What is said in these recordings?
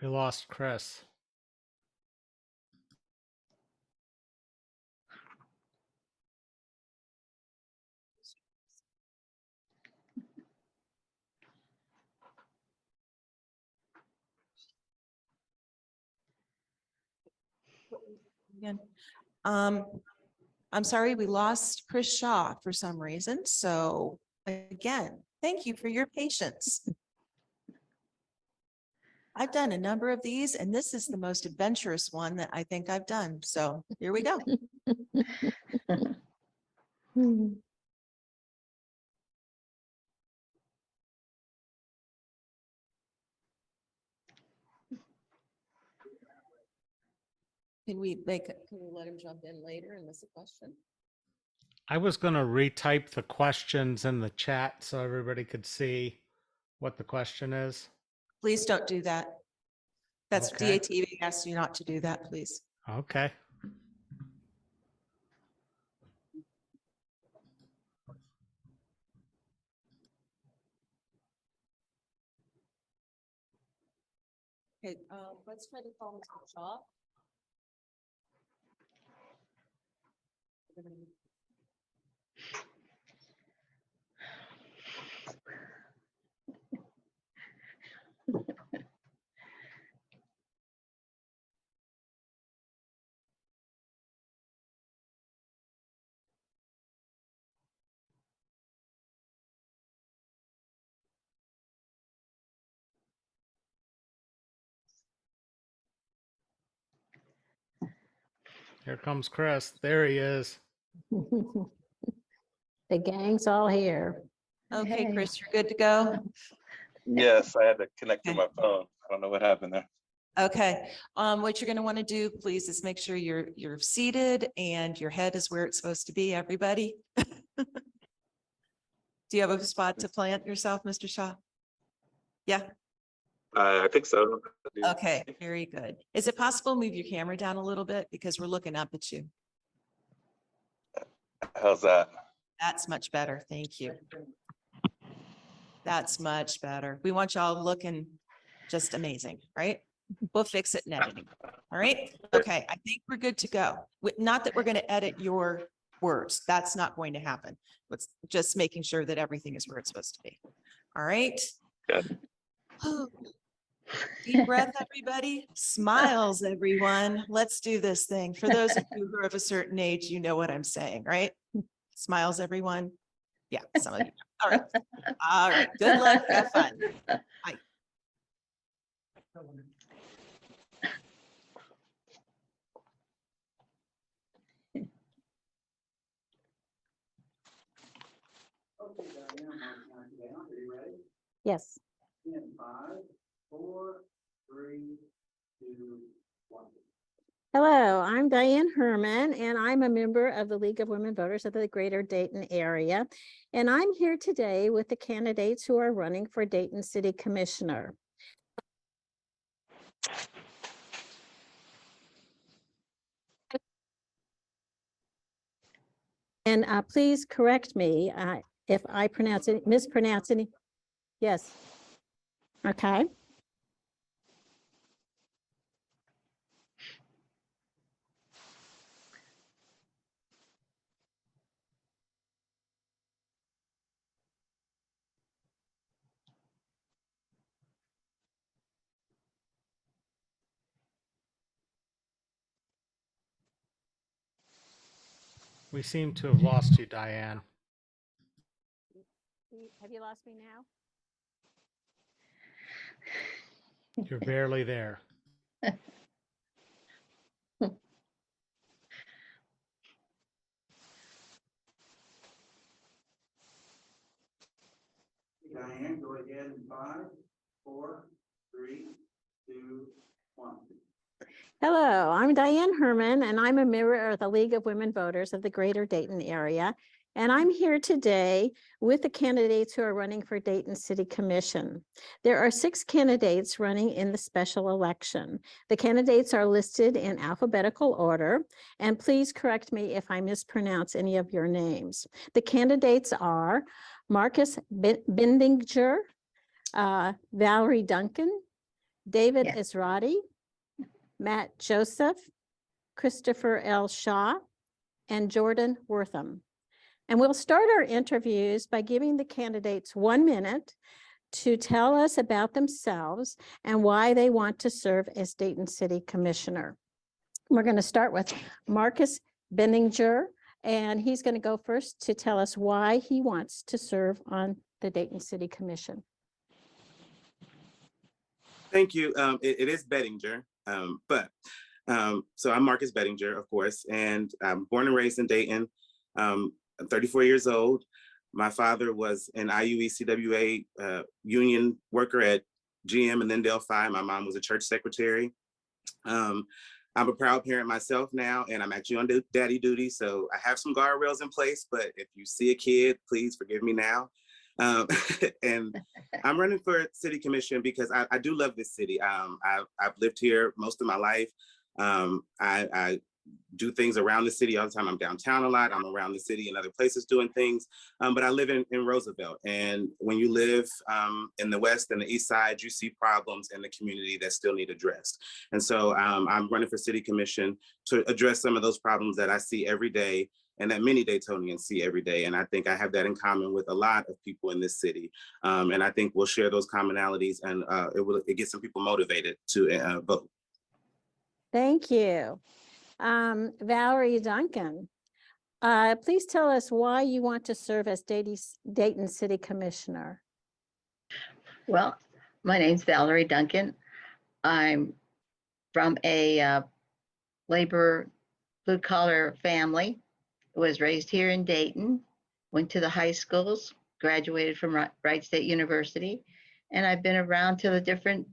We lost Chris. Again. I'm sorry, we lost Chris Shaw for some reason. So again, thank you for your patience. I've done a number of these and this is the most adventurous one that I think I've done. So here we go. Can we let him jump in later and miss a question? I was going to retype the questions in the chat so everybody could see what the question is. Please don't do that. That's Okay. DATV asks you not to do that, please. Okay. Okay, let's try to call Mr. Shaw. Here comes Chris. There he is. The gang's all here. Okay, Hey. Chris, you're good to go. Yes, I had to connect to Okay. my phone. I don't know what happened there. Okay, what you're going to want to do, please, is make sure you're seated and your head is where it's supposed to be, everybody. Do you have a spot to plant yourself, Mr. Shaw? Yeah, I think so. okay, very good. Is it possible to move your camera down a little bit because we're looking up at you? How's that? That's much better, thank you. That's much better. We want y'all looking just amazing, right? We'll fix it in editing. All right. Okay. I think we're good to go. Not that we're going to edit your words. That's not going to happen. It's just making sure that everything is where it's supposed to be. All right. Good. Deep breath, everybody. Smiles, everyone. Let's do this thing. For those of you who are of a certain age, you know what I'm saying, right? Smiles, everyone. Yeah, some of you. All right. All right. Good luck. Have fun. Bye. Yes. In 5, 4, 3, 2, 1. Hello, I'm Diane Herman, and I'm a member of the League of Women Voters of the Greater Dayton area. And I'm here today with the candidates who are running for Dayton City Commissioner. And please correct me if I mispronounce any. Yes. Okay. We seem to have lost you, Diane. Have you lost me now? You're barely there. Diane, go ahead in 5, 4, 3, 2, 1. Hello, I'm Diane Herman, and I'm a member of the League of Women Voters of the Greater Dayton area. And I'm here today with the candidates who are running for Dayton City Commission. There are 6 candidates running in the special election. The candidates are listed in alphabetical order, and please correct me if I mispronounce any of your names. The candidates are Marcus Bendinger, Valerie Duncan, David Yes. Israedi, Matt Joseph, Christopher L. Shaw, and Jordan Wortham. And we'll start our interviews by giving the candidates 1 minute to tell us about themselves and why they want to serve as Dayton City Commissioner. We're going to start with Marcus Benninger, and he's going to go first to tell us why he wants to serve on the Dayton City Commission. Thank you. It is Bettinger, so I'm Marcus Bettinger, of course, and I'm born and raised in Dayton. I'm 34 years old. My father was an IUECWA union worker at GM and then Delphi. My mom was a church secretary. I'm a proud parent myself now, and I'm actually on daddy duty, so I have some guardrails in place, but if you see a kid, please forgive me now. And I'm running for city commission because I do love this city. I've lived here most of my life. I do things around the city all the time. I'm downtown a lot. I'm around the city and other places doing things. But I live in Roosevelt. And when you live in the West and the East Side, you see problems in the community that still need addressed. And so I'm running for city commission to address some of those problems that I see every day and that many Daytonians see every day. And I think I have that in common with a lot of people in this city. And I think we'll share those commonalities, and it gets some people motivated to vote. Thank you. Valerie Duncan, please tell us why you want to serve as Dayton City Commissioner. Well, my name's Valerie Duncan. I'm from a labor blue collar family. Was raised here in Dayton, went to the high schools, graduated from Wright State University, and I've been around to the different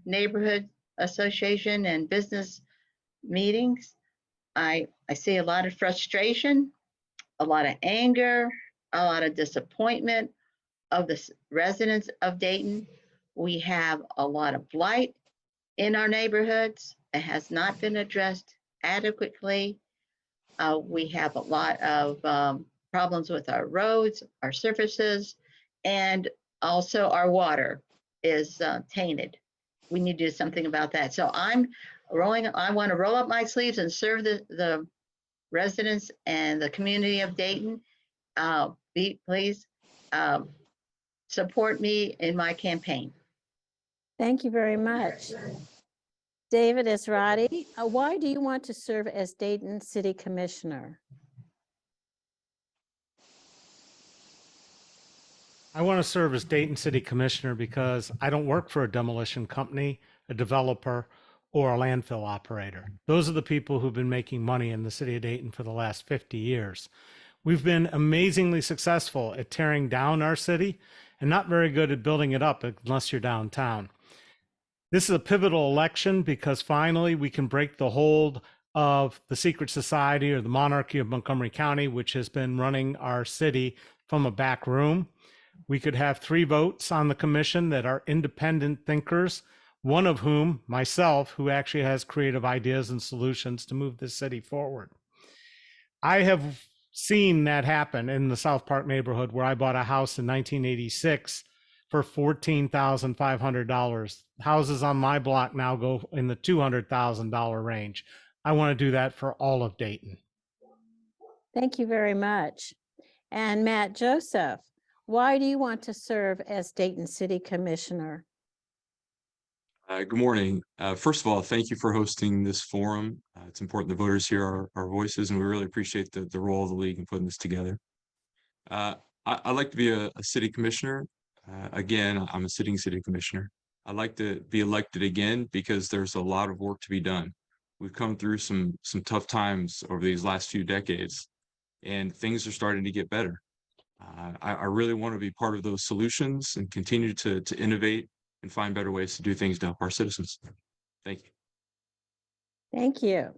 neighborhood association and business meetings. I see a lot of frustration, a lot of anger, a lot of disappointment of the residents of Dayton. We have a lot of blight in our neighborhoods. It has not been addressed adequately. We have a lot of problems with our roads, our surfaces, and also our water is tainted. We need to do something about that. So I want to roll up my sleeves and serve the residents and the community of Dayton. Please support me in my campaign. Thank you very much. David Israedi, why do you want to serve as Dayton City Commissioner? I want to serve as Dayton City Commissioner because I don't work for a demolition company, a developer, or a landfill operator. Those are the people who've been making money in the city of Dayton for the last 50 years. We've been amazingly successful at tearing down our city and not very good at building it up unless you're downtown. This is a pivotal election because finally we can break the hold of the secret society or the monarchy of Montgomery County, which has been running our city from a back room. We could have 3 votes on the commission that are independent thinkers, one of whom, myself, who actually has creative ideas and solutions to move this city forward. I have seen that happen in the South Park neighborhood where I bought a house in 1986 for $14,500. Houses on my block now go in the $200,000 range. I want to do that for all of Dayton. Thank you very much. And Matt Joseph, why do you want to serve as Dayton City Commissioner? Good morning. First of all, thank you for hosting this forum. It's important the voters hear our voices, and we really appreciate the role of the league in putting this together. I'd like to be a city commissioner. Again, I'm a sitting city commissioner. I'd like to be elected again because there's a lot of work to be done. We've come through some tough times over these last few decades, and things are starting to get better. I really want to be part of those solutions and continue to innovate and find better ways to do things to help our citizens. Thank you. Thank you.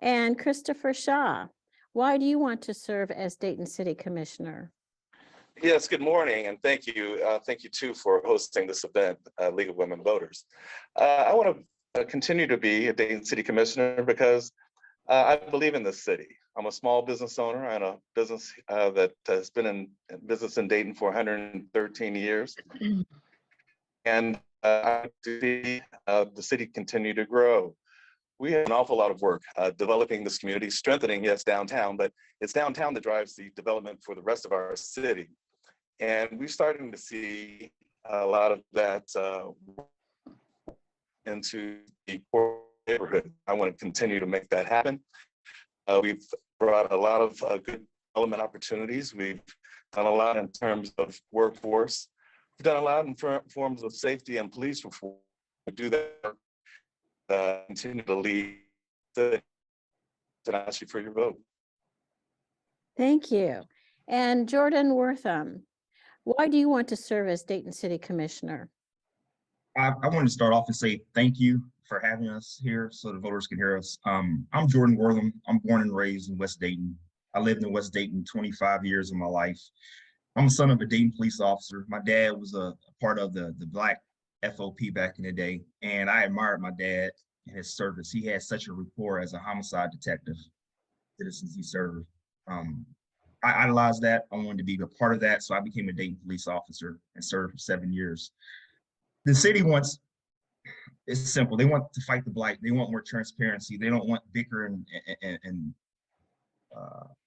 And Christopher Shaw, why do you want to serve as Dayton City Commissioner? Yes, good morning, and thank you. Thank you too for hosting this event, League of Women Voters. I want to continue to be a Dayton City Commissioner because I believe in this city. I'm a small business owner and a business that has been in business in Dayton for 113 years. And to see the city continue to grow. We have an awful lot of work developing this community, strengthening, yes, downtown, but it's downtown that drives the development for the rest of our city. And we're starting to see a lot of that into the core neighborhood. I want to continue to make that happen. We've brought a lot of good development opportunities. We've done a lot in terms of workforce. We've done a lot in forms of safety and police reform. We do that, continue to lead. And ask you for your vote. Thank you. And Jordan Wortham, why do you want to serve as Dayton City Commissioner? I wanted to start off and say thank you for having us here so the voters can hear us. I'm Jordan Wortham. I'm born and raised in West Dayton. I lived in West Dayton 25 years of my life. I'm the son of a Dayton police officer. My dad was a part of the Black FOP back in the day, and I admired my dad and his service. He had such a rapport as a homicide detective, citizens he served. I idolized that. I wanted to be a part of that, so I became a Dayton police officer and served for 7 years. The city wants, it's simple, they want to fight the blight. They want more transparency. They don't want bickering and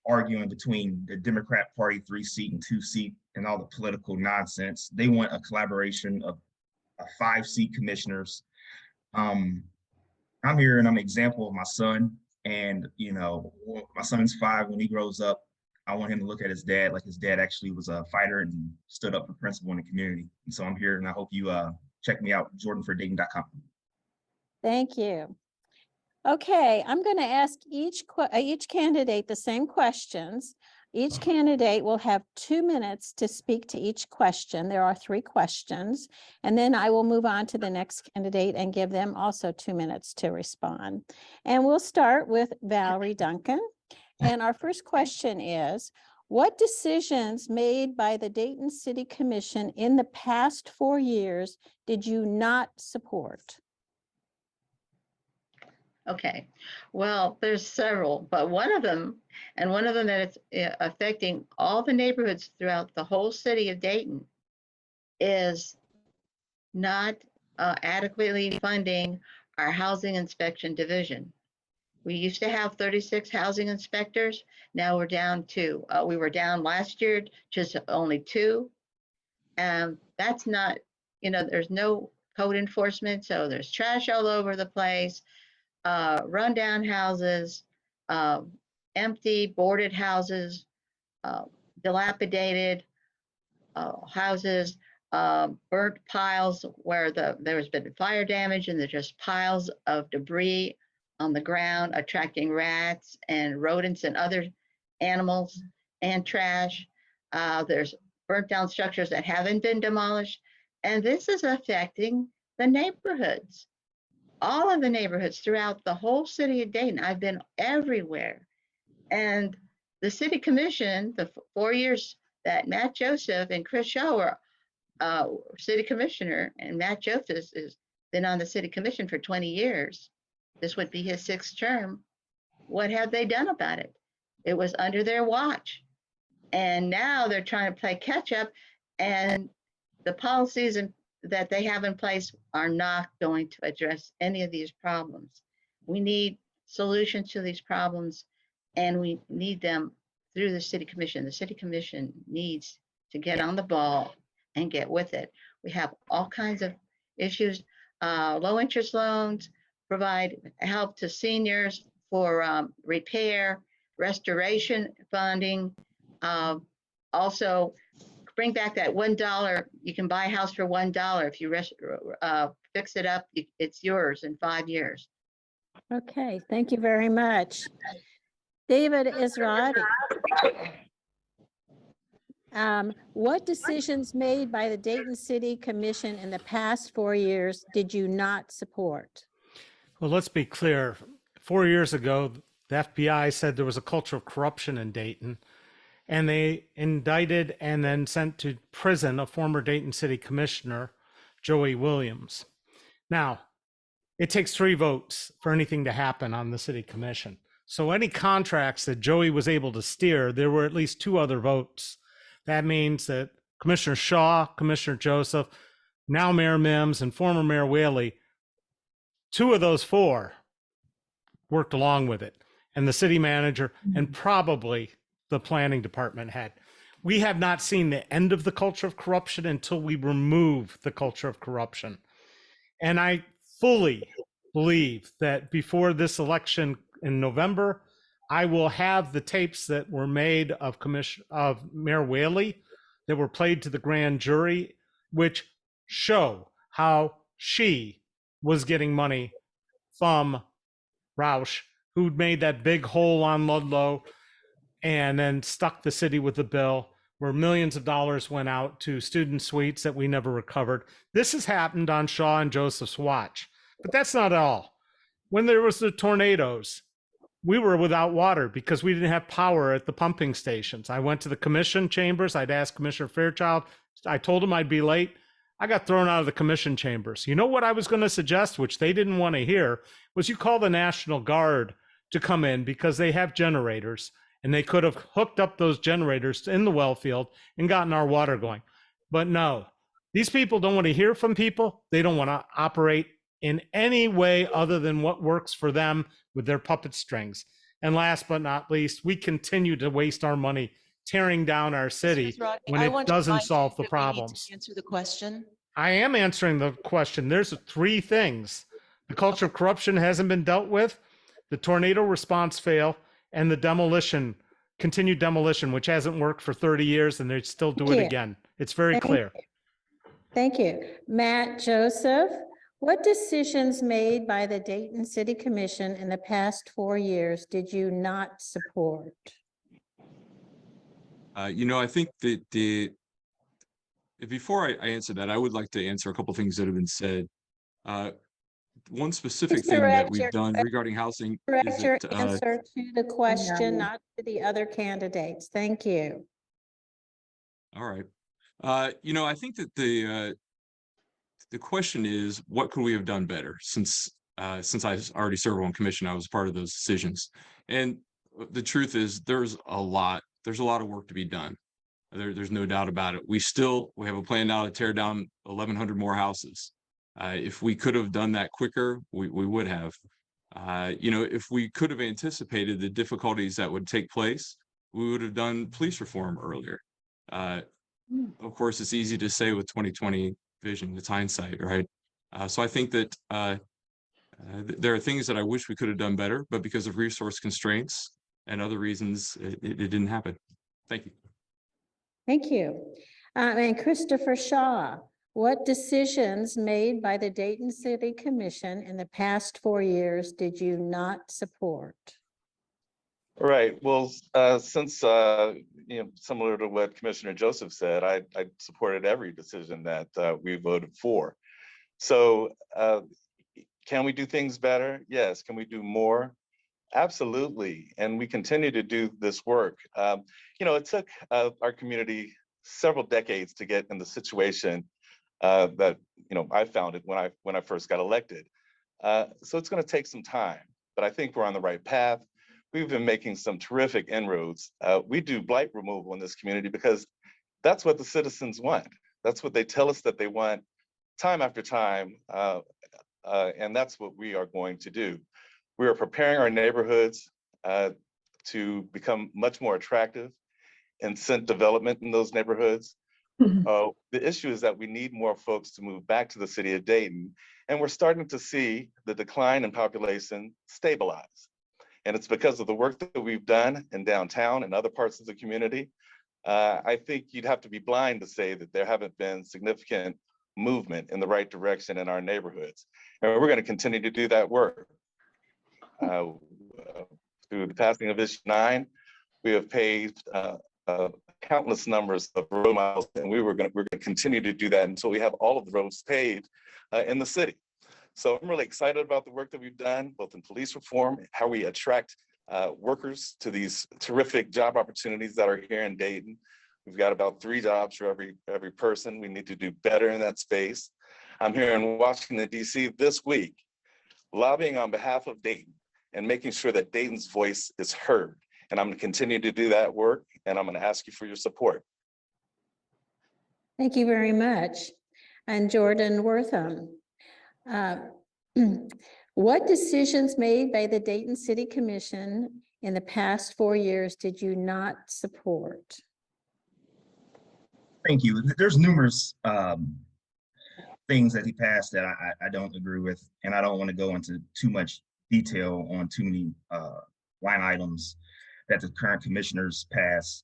arguing between the Democrat Party 3-seat and 2-seat and all the political nonsense. They want a collaboration of 5-seat commissioners. I'm here and I'm an example of my son. And, you know, my son's 5. When he grows up, I want him to look at his dad like his dad actually was a fighter and stood up for principle in the community. And so I'm here and I hope you check me out, jordanfordayton.com. Thank you. Okay, I'm going to ask each candidate the same questions. Each candidate will have 2 minutes to speak to each question. There are 3 questions, and then I will move on to the next candidate and give them also 2 minutes to respond. And we'll start with Valerie Duncan. And our first question is, what decisions made by the Dayton City Commission in the past 4 years did you not support? Okay, well, there's several, but one of them that is affecting all the neighborhoods throughout the whole city of Dayton is not adequately funding our housing inspection division. We used to have 36 housing inspectors. Now we're down to, we were down last year just only 2. And that's not, you know, there's no code enforcement. So there's trash all over the place, rundown houses, empty boarded houses, dilapidated houses, burnt piles where there's been fire damage and there's just piles of debris on the ground, attracting rats and rodents and other animals and trash. There's burnt down structures that haven't been demolished. And this is affecting the neighborhoods, all of the neighborhoods throughout the whole city of Dayton. I've been everywhere. And the city commission, the 4 years that Matt Joseph and Chris Shaw were city commissioner, and Matt Joseph has been on the city commission for 20 years. This would be his 6th term. What have they done about it? It was under their watch. And now they're trying to play catch up, and the policies that they have in place are not going to address any of these problems. We need solutions to these problems, and we need them through the city commission. The city commission needs to get on the ball and get with it. We have all kinds of issues, low interest loans, provide help to seniors for repair, restoration funding. Also, bring back that $1. You can buy a house for $1. If you fix it up, it's yours in 5 years. Okay, thank you very much. David Israedi. What decisions made by the Dayton City Commission in the past 4 years did you not support? Well, let's be clear. 4 years ago, the FBI said there was a culture of corruption in Dayton, and they indicted and then sent to prison a former Dayton City Commissioner, Joey Williams. Now, it takes 3 votes for anything to happen on the City Commission. So any contracts that Joey was able to steer, there were at least 2 other votes. That means that Commissioner Shaw, Commissioner Joseph, now Mayor Mims and former Mayor Whaley, 2 of those 4 worked along with it, and the city manager and probably the planning department head. We have not seen the end of the culture of corruption until we remove the culture of corruption. And I fully believe that before this election in November, I will have the tapes that were made of Mayor Whaley that were played to the grand jury, which show how she was getting money from Roush, who made that big hole on Ludlow and then stuck the city with the bill where millions of dollars went out to student suites that we never recovered. This has happened on Shaw and Joseph's watch, but that's not all. When there was the tornadoes, we were without water because we didn't have power at the pumping stations. I went to the commission chambers. I'd asked Commissioner Fairchild. I told him I'd be late. I got thrown out of the commission chambers. You know what I was going to suggest, which they didn't want to hear, was you call the National Guard to come in because they have generators and they could have hooked up those generators in the well field and gotten our water going. But no, these people don't want to hear from people. They don't want to operate in any way other than what works for them with their puppet strings. And last but not least, we continue to waste our money tearing down our city Mr. Rodney, when I it want to doesn't remind you solve the that we need to problems. Answer the question. I am answering the question. There's 3 things. The culture of corruption hasn't been dealt with, the tornado response fail, and the continued demolition, which hasn't worked for 30 years, and they still do it again. It's very clear. Thank you. Matt Joseph, what decisions made by the Dayton City Commission in the past 4 years did you not support? I think that before I answer that, I would like to answer a couple of things that have been said. One specific thing that we've done regarding housing Direct is your that, answer to the question, not to the other candidates. Thank you. all right. I think that the question is, what could we have done better? Since I already served on commission, I was part of those decisions. And the truth is, there's a lot of work to be done. There's no doubt about it. We have a plan now to tear down 1,100 more houses. If we could have done that quicker, we would have. If we could have anticipated the difficulties that would take place, we would have done police reform earlier. Of course, it's easy to say with 2020 vision, it's hindsight, right? So I think that there are things that I wish we could have done better, but because of resource constraints and other reasons, it didn't happen. Thank you. Thank you. And Christopher Shaw, what decisions made by the Dayton City Commission in the past 4 years did you not support? Right. Well, since similar to what Commissioner Joseph said, I supported every decision that we voted for. So can we do things better? Yes. Can we do more? Absolutely. And we continue to do this work. It took our community several decades to get in the situation that I found it when I first got elected. So it's going to take some time, but I think we're on the right path. We've been making some terrific inroads. We do blight removal in this community because that's what the citizens want. That's what they tell us that they want time after time. And that's what we are going to do. We are preparing our neighborhoods to become much more attractive, incent development in those neighborhoods. The issue is that we need more folks to move back to the city of Dayton, and we're starting to see the decline in population stabilize. And it's because of the work that we've done in downtown and other parts of the community. I think you'd have to be blind to say that there haven't been significant movement in the right direction in our neighborhoods. And we're going to continue to do that work. Through the passing of Issue 9, we have paved countless numbers of road miles, and we're going to continue to do that until we have all of the roads paved in the city. So I'm really excited about the work that we've done, both in police reform, how we attract workers to these terrific job opportunities that are here in Dayton. We've got about 3 jobs for every person. We need to do better in that space. I'm here in Washington, D.C. this week, lobbying on behalf of Dayton and making sure that Dayton's voice is heard. And I'm going to continue to do that work, and I'm going to ask you for your support. Thank you very much. And Jordan Wortham. Uh, What decisions made by the Dayton City Commission in the past 4 years did you not support? Thank you. There's numerous things that he passed that I don't agree with, and I don't want to go into too much detail on too many line items that the current commissioners pass.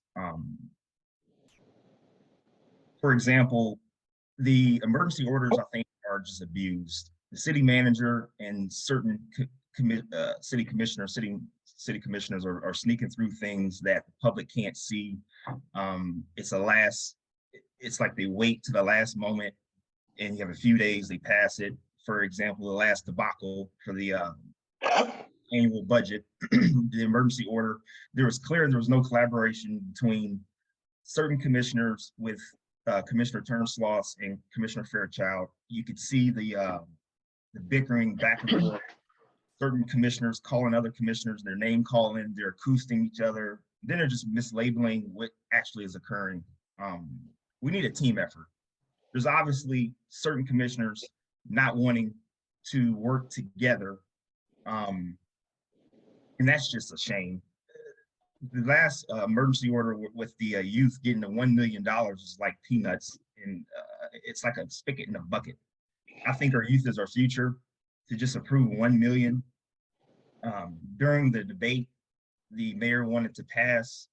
For example, the emergency orders, I think, are just abused. The city manager and certain city commissioners are sneaking through things that the public can't see. It's like they wait to the last moment, and you have a few days, they pass it. For example, the last debacle for the annual budget, the emergency order, there was no collaboration between certain commissioners with Commissioner Turnsloss and Commissioner Fairchild. You could see the bickering back and forth. Certain commissioners calling other commissioners, their name calling, they're acousting each other. Then they're just mislabeling what actually is occurring. We need a team effort. There's obviously certain commissioners not wanting to work together. And that's just a shame. The last emergency order with the youth getting the $1 million is like peanuts, and it's like a spigot in a bucket. I think our youth is our future. To just approve 1 million. During the debate, the mayor wanted to pass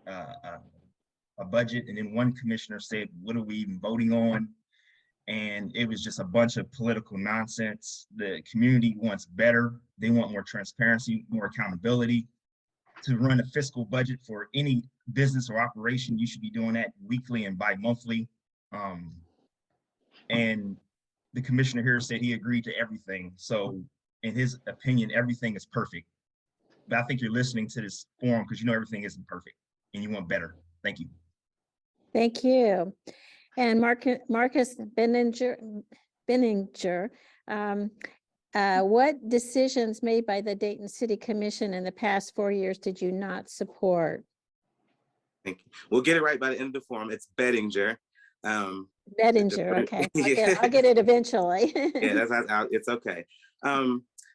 a budget, and then one commissioner said, "What are we even voting on?" And it was just a bunch of political nonsense. The community wants better. They want more transparency, more accountability. To run a fiscal budget for any business or operation, you should be doing that weekly and bi-monthly. And the commissioner here said he agreed to everything. So in his opinion, everything is perfect. But I think you're listening to this forum because you know everything isn't perfect and you want better. Thank you. Thank you. And Marcus Benninger, what decisions made by the Dayton City Commission in the past 4 years did you not support? Thank you. We'll get it right by the end of the forum. It's Bettinger. Bettinger, okay. I'll get it eventually. Yeah, it's okay.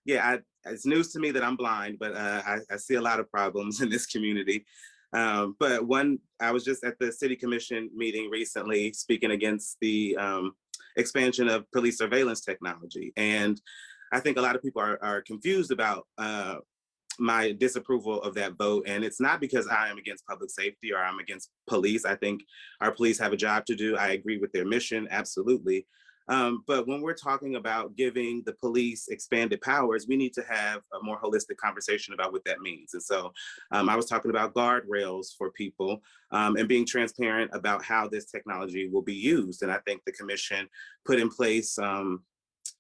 It's news to me that I'm blind, but I see a lot of problems in this community. But I was just at the City Commission meeting recently speaking against the expansion of police surveillance technology. And I think a lot of people are confused about my disapproval of that vote. And it's not because I am against public safety or I'm against police. I think our police have a job to do. I agree with their mission, absolutely. But when we're talking about giving the police expanded powers, we need to have a more holistic conversation about what that means. And so I was talking about guardrails for people and being transparent about how this technology will be used. And I think the commission put in place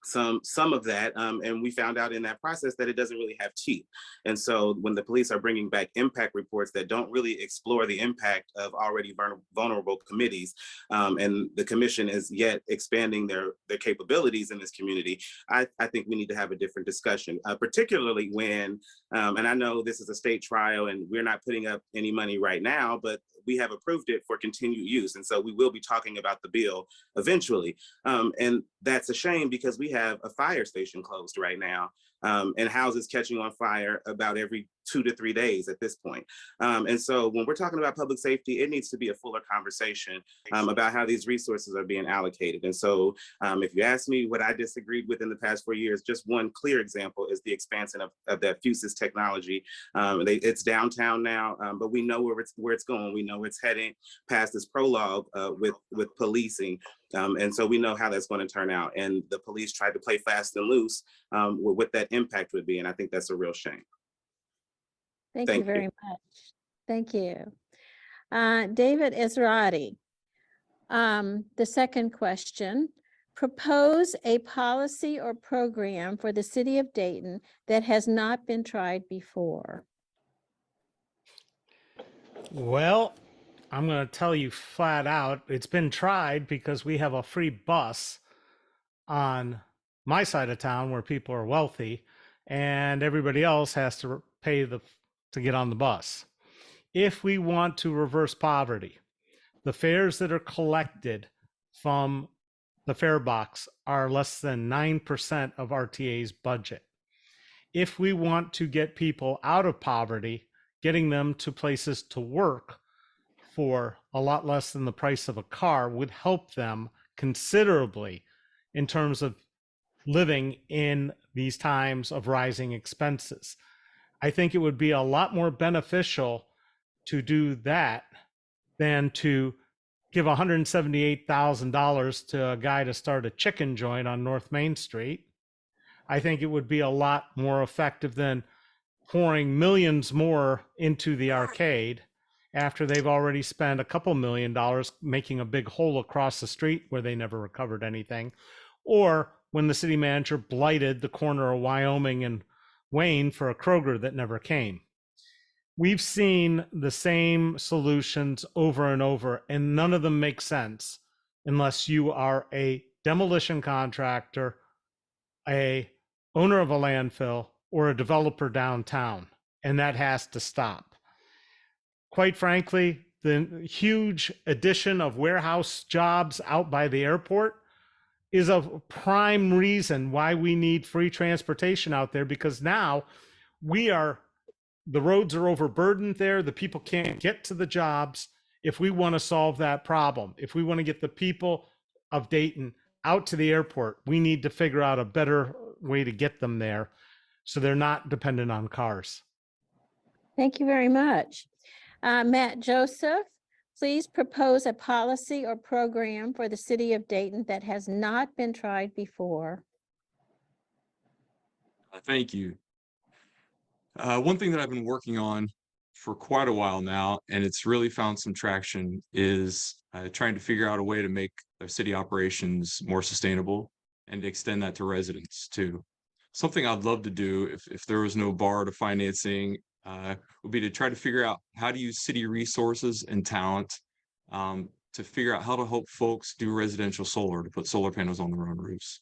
some of that, and we found out in that process that it doesn't really have teeth. And so when the police are bringing back impact reports that don't really explore the impact of already vulnerable committees, and the commission is yet expanding their capabilities in this community, I think we need to have a different discussion, particularly when, and I know this is a state trial and we're not putting up any money right now, but we have approved it for continued use. And so we will be talking about the bill eventually. And that's a shame because we have a fire station closed right now and houses catching on fire about every 2 to 3 days at this point. And so when we're talking about public safety, it needs to be a fuller conversation about how these resources are being allocated. And so if you ask me what I disagreed with in the past 4 years, just one clear example is the expansion of that Fusus technology. It's downtown now, but we know where it's going. We know it's heading past this prologue with policing. And so we know how that's going to turn out. And the police tried to play fast and loose with what that impact would be. And I think that's a real shame. Thank you very much. Thank you. David Ezrati. The second question, propose a policy or program for the city of Dayton that has not been tried before. Well, I'm going to tell you flat out, it's been tried because we have a free bus on my side of town where people are wealthy and everybody else has to pay to get on the bus. If we want to reverse poverty, the fares that are collected from the fare box are less than 9% of RTA's budget. If we want to get people out of poverty, getting them to places to work for a lot less than the price of a car would help them considerably in terms of living in these times of rising expenses. I think it would be a lot more beneficial to do that than to give $178,000 to a guy to start a chicken joint on North Main Street. I think it would be a lot more effective than pouring millions more into the arcade after they've already spent a couple $1 million making a big hole across the street where they never recovered anything, or when the city manager blighted the corner of Wyoming and Wayne for a Kroger that never came. We've seen the same solutions over and over, and none of them make sense unless you are a demolition contractor, a owner of a landfill, or a developer downtown, and that has to stop. Quite frankly, the huge addition of warehouse jobs out by the airport is a prime reason why we need free transportation out there, because now the roads are overburdened there. The people can't get to the jobs. If we want to solve that problem, if we want to get the people of Dayton out to the airport, we need to figure out a better way to get them there so they're not dependent on cars. Thank you very much. Matt Joseph, please propose a policy or program for the city of Dayton that has not been tried before. Thank you. One thing that I've been working on for quite a while now, and it's really found some traction, is trying to figure out a way to make their city operations more sustainable and to extend that to residents too. Something I'd love to do if there was no bar to financing would be to try to figure out how to use city resources and talent to figure out how to help folks do residential solar, to put solar panels on their own roofs.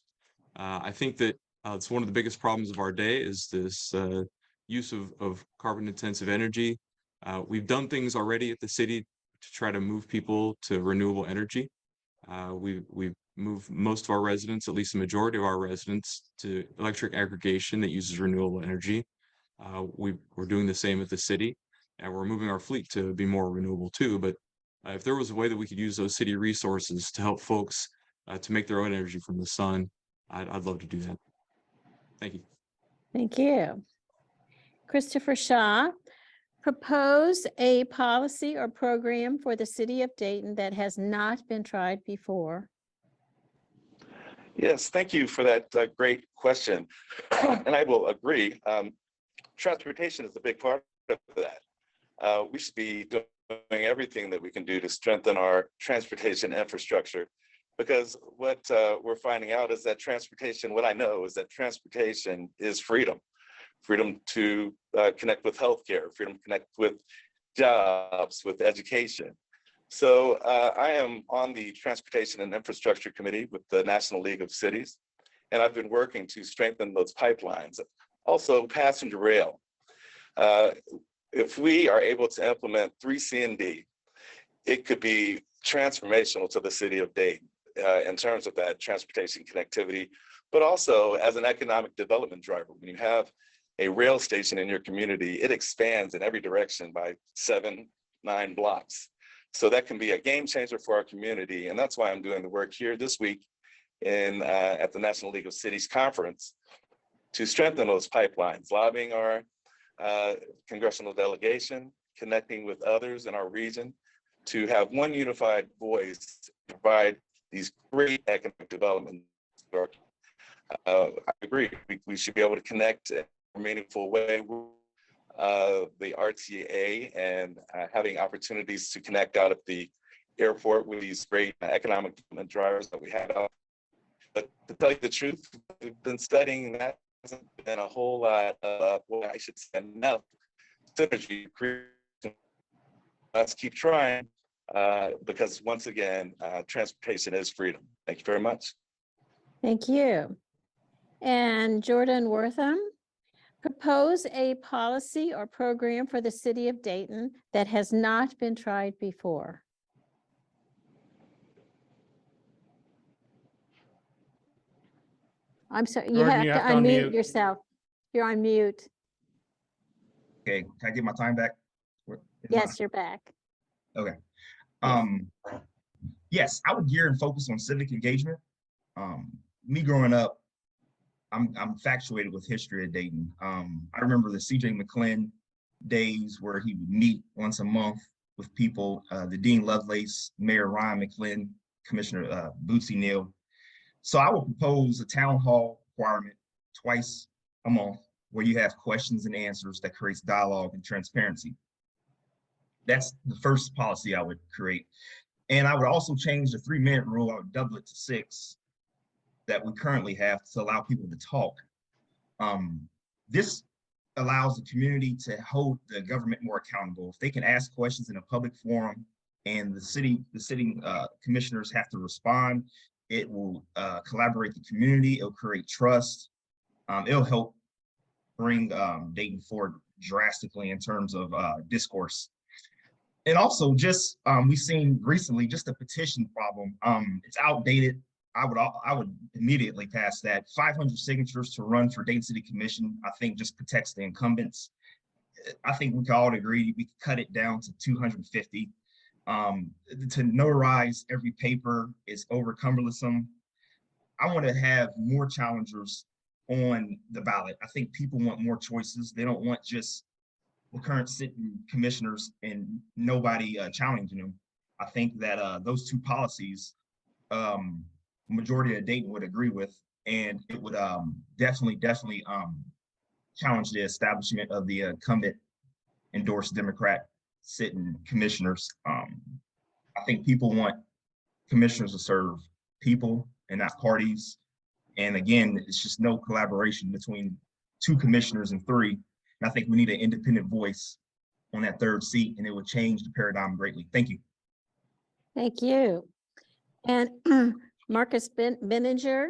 I think that it's one of the biggest problems of our day is this use of carbon intensive energy. We've done things already at the city to try to move people to renewable energy. We've moved most of our residents, at least the majority of our residents, to electric aggregation that uses renewable energy. We're doing the same at the city, and we're moving our fleet to be more renewable too. But if there was a way that we could use those city resources to help folks to make their own energy from the sun, I'd love to do that. Thank you. Thank you. Christopher Shaw, propose a policy or program for the city of Dayton that has not been tried before. Yes, thank you for that great question. And I will agree. Transportation is a big part of that. We should be doing everything that we can do to strengthen our transportation infrastructure, because what we're finding out is that transportation, what I know is that transportation is freedom. Freedom to connect with healthcare, freedom to connect with jobs, with education. So I am on the Transportation and Infrastructure Committee with the National League of Cities, and I've been working to strengthen those pipelines. Also, passenger rail. If we are able to implement 3C&D, it could be transformational to the city of Dayton in terms of that transportation connectivity, but also as an economic development driver. When you have a rail station in your community, it expands in every direction by 7-9 blocks. So that can be a game changer for our community. And that's why I'm doing the work here this week at the National League of Cities Conference to strengthen those pipelines, lobbying our congressional delegation, connecting with others in our region to have one unified voice to provide these great economic development. I agree, we should be able to connect in a meaningful way with the RTA and having opportunities to connect out at the airport with these great economic development drivers that we have out. But to tell you the truth, we've been studying that. Hasn't been a whole lot of, well, I should say enough synergy. Let's keep trying because once again, transportation is freedom. Thank you very much. Thank you. And Jordan Wortham, propose a policy or program for the city of Dayton that has not been tried before. I'm sorry, you Jordan, have you to have to unmute unmute. yourself. You're on mute. Okay, can I get my time back? Is my- Yes, you're back. Okay. Yes, I would gear and focus on civic engagement. Me growing up, I'm infatuated with history of Dayton. I remember the C.J. McClin days where he would meet once a month with people, the Dean Lovelace, Mayor Ryan McClin, Commissioner Bootsy Neal. So I would propose a town hall requirement twice a month where you have questions and answers that creates dialogue and transparency. That's the first policy I would create. And I would also change the 3-minute rule. I would double it to 6 that we currently have to allow people to talk. This allows the community to hold the government more accountable. If they can ask questions in a public forum and the sitting commissioners have to respond, it will collaborate the community, it'll create trust. It'll help bring Dayton forward drastically in terms of discourse. And also just, we've seen recently just a petition problem. It's outdated. I would immediately pass that. 500 signatures to run for Dayton City Commission, I think just protects the incumbents. I think we can all agree we could cut it down to 250. To notarize every paper is over cumbersome. I want to have more challengers on the ballot. I think people want more choices. They don't want just the current sitting commissioners and nobody challenging them. I think that those two policies, majority of Dayton would agree with, and it would definitely challenge the establishment of the incumbent endorsed Democrat sitting commissioners. I think people want commissioners to serve people and not parties. And again, it's just no collaboration between 2 commissioners and 3. And I think we need an independent voice on that 3rd seat, and it would change the paradigm greatly. Thank you. Thank you. And Marcus Benninger,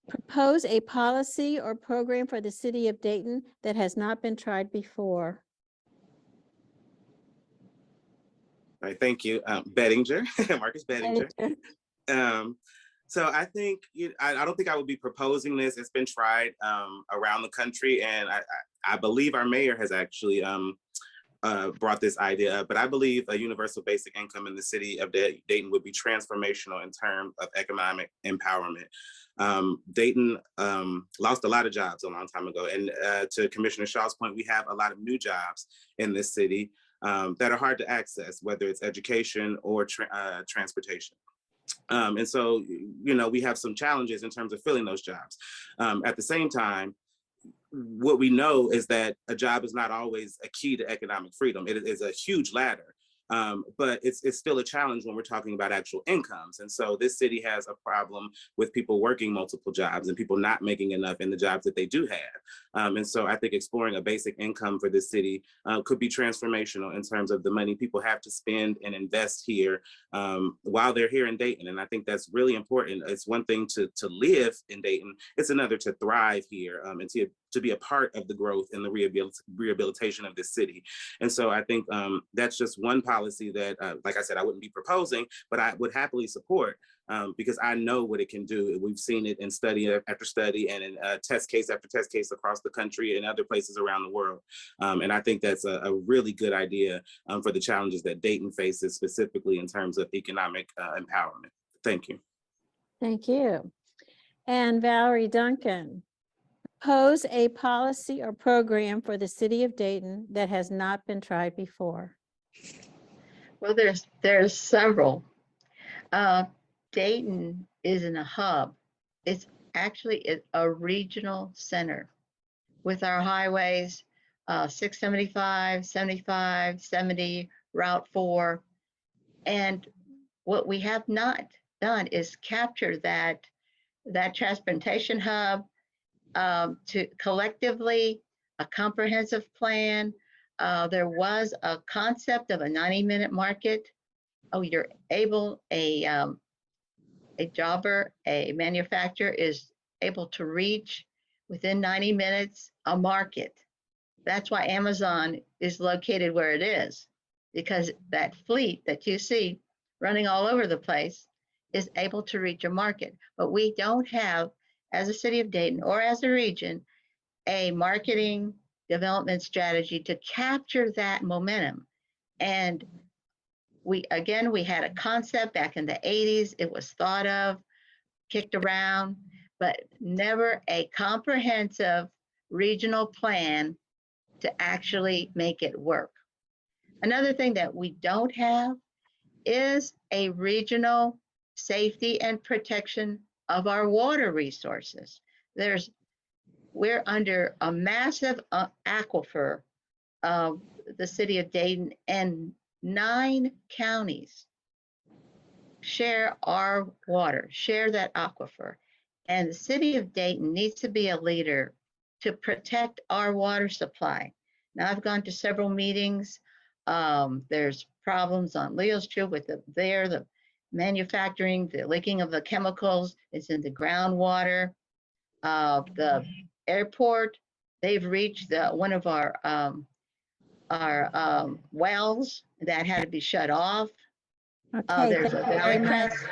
propose a policy or program for the city of Dayton that has not been tried before. All right, thank you. Bettinger, Marcus Bettinger. So I think, I don't think I would be proposing this. It's been tried around the country, and I believe our mayor has actually brought this idea up, but I believe a universal basic income in the city of Dayton would be transformational in terms of economic empowerment. Dayton lost a lot of jobs a long time ago, and to Commissioner Shaw's point, we have a lot of new jobs in this city that are hard to access, whether it's education or transportation. And so, we have some challenges in terms of filling those jobs. At the same time, what we know is that a job is not always a key to economic freedom. It is a huge ladder, but it's still a challenge when we're talking about actual incomes. And so this city has a problem with people working multiple jobs and people not making enough in the jobs that they do have. And so I think exploring a basic income for this city could be transformational in terms of the money people have to spend and invest here while they're here in Dayton. And I think that's really important. It's one thing to live in Dayton. It's another to thrive here and to be a part of the growth and the rehabilitation of this city. And so I think that's just one policy that, like I said, I wouldn't be proposing, but I would happily support because I know what it can do. We've seen it in study after study and in test case after test case across the country and other places around the world. And I think that's a really good idea for the challenges that Dayton faces, specifically in terms of economic empowerment. Thank you. Thank you. And Valerie Duncan, propose a policy or program for the city of Dayton that has not been tried before. Well, there's several. Dayton isn't a hub. It's actually a regional center with our highways, 675, 75, 70, Route 4. And what we have not done is capture that transportation hub to collectively a comprehensive plan. There was a concept of a 90-minute market. Oh, you're able, a jobber, a manufacturer is able to reach within 90 minutes a market. That's why Amazon is located where it is, because that fleet that you see running all over the place is able to reach a market. But we don't have as a city of Dayton or as a region, a marketing development strategy to capture that momentum. And we had a concept back in the 80s. It was thought of, kicked around, but never a comprehensive regional plan to actually make it work. Another thing that we don't have is a regional safety and protection of our water resources. We're under a massive aquifer of the city of Dayton, and 9 counties share our water, share that aquifer. And the city of Dayton needs to be a leader to protect our water supply. Now, I've gone to several meetings. There's problems on Leo Street with the manufacturing, the leaking of the chemicals. It's in the groundwater. The airport, they've reached one of our wells that had to be shut off. Okay, There's a thank you valley very much. crest.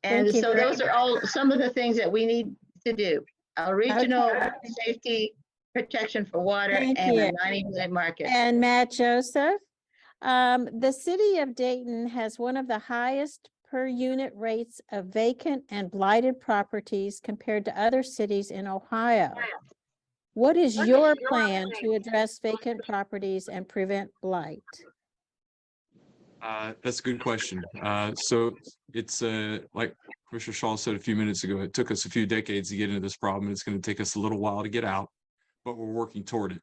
And Thank you so very those are all some of the things that we need to do. A regional safety protection for water Thank and you. a 90-minute market. And Matt Joseph, the city of Dayton has one of the highest per unit rates of vacant and blighted properties compared to other cities in Ohio. What is your plan to address vacant properties and prevent blight? That's a good question. So it's like Commissioner Shaw said a few minutes ago, it took us a few decades to get into this problem. And it's going to take us a little while to get out, but we're working toward it.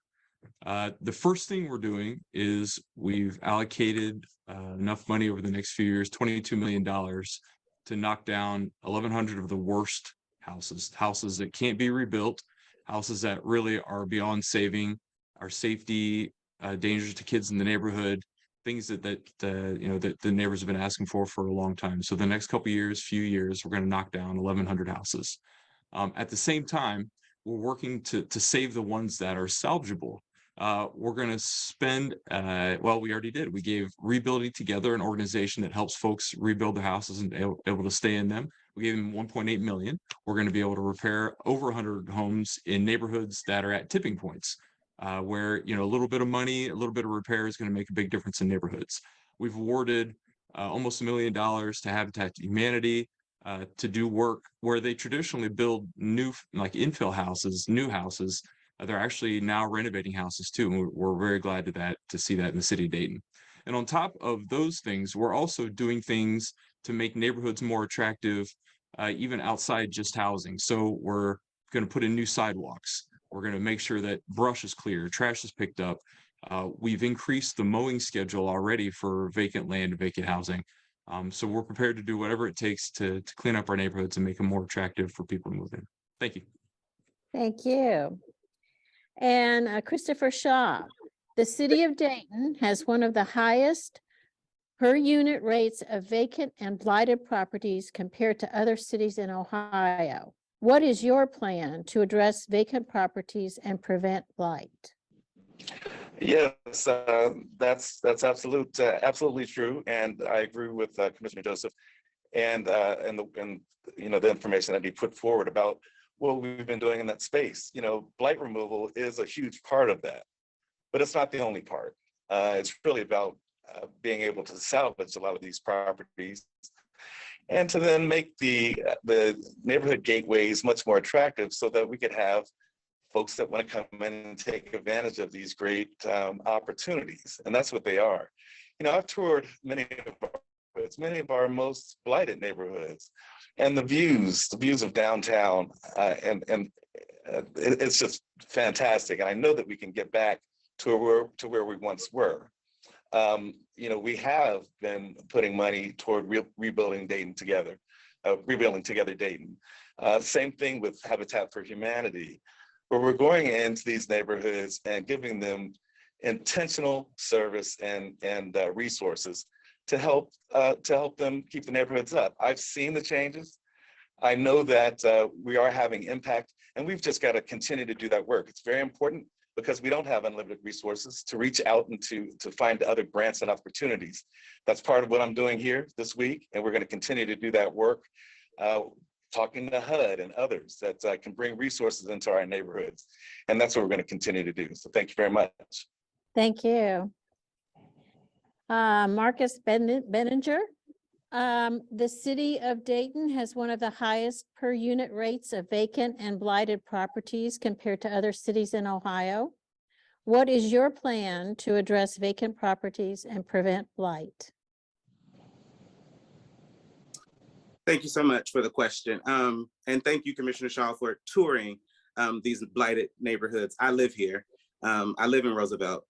The first thing we're doing is we've allocated enough money over the next few years, $22 million, to knock down 1,100 of the worst houses that can't be rebuilt, houses that really are beyond saving, are safety, dangers to kids in the neighborhood, things that the neighbors have been asking for a long time. So the next few years, we're going to knock down 1,100 houses. At the same time, we're working to save the ones that are salvageable. We're going to spend, well, we already did. We gave Rebuilding Together, an organization that helps folks rebuild their houses and able to stay in them. We gave them $1.8 million. We're going to be able to repair over 100 homes in neighborhoods that are at tipping points, where a little bit of money, a little bit of repair is going to make a big difference in neighborhoods. We've awarded almost $1 million to Habitat for Humanity to do work where they traditionally build new, like infill houses, new houses. They're actually now renovating houses too, and we're very glad to see that in the city of Dayton. And on top of those things, we're also doing things to make neighborhoods more attractive, even outside just housing. So we're going to put in new sidewalks. We're going to make sure that brush is clear, trash is picked up. We've increased the mowing schedule already for vacant land and vacant housing. So we're prepared to do whatever it takes to clean up our neighborhoods and make them more attractive for people to move in. Thank you. Thank you. And Christopher Shaw, the city of Dayton has one of the highest per unit rates of vacant and blighted properties compared to other cities in Ohio. What is your plan to address vacant properties and prevent blight? Yes, that's absolutely true, and I agree with Commissioner Joseph and the information that he put forward about what we've been doing in that space. Blight removal is a huge part of that, but it's not the only part. It's really about being able to salvage a lot of these properties and to then make the neighborhood gateways much more attractive so that we could have folks that want to come in and take advantage of these great opportunities. And that's what they are. I've toured many of our most blighted neighborhoods, and the views of downtown, it's just fantastic. And I know that we can get back to where we once were. We have been putting money toward rebuilding Dayton together, rebuilding together Dayton. Same thing with Habitat for Humanity, where we're going into these neighborhoods and giving them intentional service and resources to help them keep the neighborhoods up. I've seen the changes. I know that we are having impact, and we've just got to continue to do that work. It's very important because we don't have unlimited resources to reach out and to find other grants and opportunities. That's part of what I'm doing here this week, and we're going to continue to do that work. talking to HUD and others that can bring resources into our neighborhoods. And that's what we're going to continue to do. So thank you very much. Thank you. Marcus Benninger. The city of Dayton has one of the highest per unit rates of vacant and blighted properties compared to other cities in Ohio. What is your plan to address vacant properties and prevent blight? Thank you so much for the question. And thank you, Commissioner Shaw, for touring these blighted neighborhoods. I live here. I live in Roosevelt.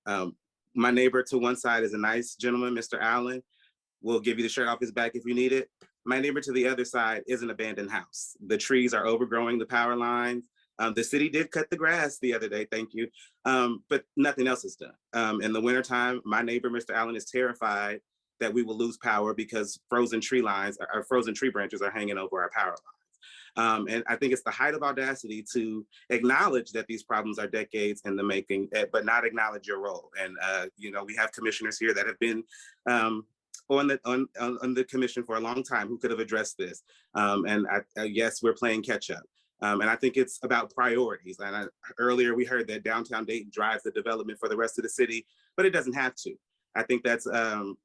My neighbor to one side is a nice gentleman, Mr. Allen. We'll give you the shirt off his back if you need it. My neighbor to the other side is an abandoned house. The trees are overgrowing the power lines. The city did cut the grass the other day, thank you, but nothing else is done. In the wintertime, my neighbor, Mr. Allen, is terrified that we will lose power because frozen tree lines or frozen tree branches are hanging over our power lines. And I think it's the height of audacity to acknowledge that these problems are decades in the making, but not acknowledge your role. And you know, we have commissioners here that have been on the commission for a long time who could have addressed this. And yes, we're playing catch up. And I think it's about priorities. And earlier we heard that downtown Dayton drives the development for the rest of the city, but it doesn't have to. I think that's,